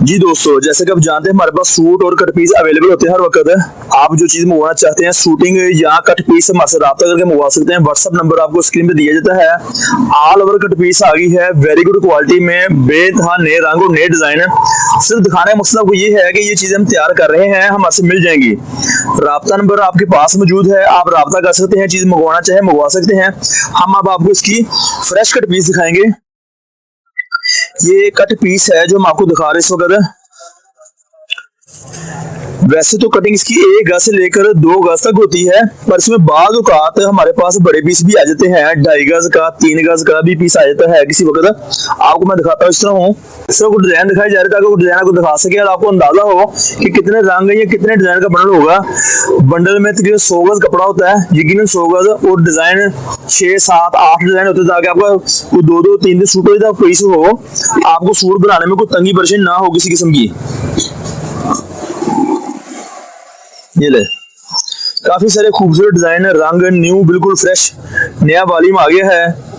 जी दोस्तों, जैसे कि आप जानते हैं हमारे पास सूट और कट पीस अवेलेबल होते हैं हर वक्त। आप जो चीज मंगवाना चाहते हैं शूटिंग या कट पीस हमसे रब्ता करके मंगवा सकते हैं। व्हाट्सएप नंबर आपको स्क्रीन पे दिया जाता है। ऑल ओवर कट पीस आ गई है वेरी गुड क्वालिटी में, बेतहा नए रंग और नए डिजाइन है। सिर्फ दिखाने का मकसद आपको ये है कि ये चीजें हम तैयार कर रहे हैं, हमसे मिल जाएंगी। रब्ता नंबर आपके पास मौजूद है, आप रब्ता कर सकते हैं, चीज मंगवाना चाहे मंगवा सकते हैं। हम अब आपको इसकी फ्रेश कट पीस दिखाएंगे। ये कट पीस है जो हम आपको दिखा रहे हैं इस वक्त। वैसे तो कटिंग इसकी 1 गज से लेकर 2 गज तक होती है, पर इसमें बाज़ औक़ात हमारे पास बड़े पीस भी आ जाते हैं। 2.5 गज का 3 गज का भी पीस आ जाता है किसी वक्त। आपको मैं दिखाता हूँ इस तरह हूँ, इस तरह को डिजाइन दिखाई जा रहा है ताकि वो डिजाइन को दिखा सके और आपको अंदाजा हो कि कितने रंग है या कितने डिजाइन का बंडल होगा। बंडल में तकरीबन 100 गज कपड़ा होता है, यकीनन 100 गज, और डिजाइन 6, 7, 8 डिजाइन होते हैं ताकि आपका 2, 3 सूट हो कोई इशू हो, आपको सूट बनाने में कोई तंगी परेशानी ना हो किसी किस्म की। ये ले काफी सारे खूबसूरत डिजाइन है, रंग न्यू बिल्कुल फ्रेश नया वालीम आ गया है।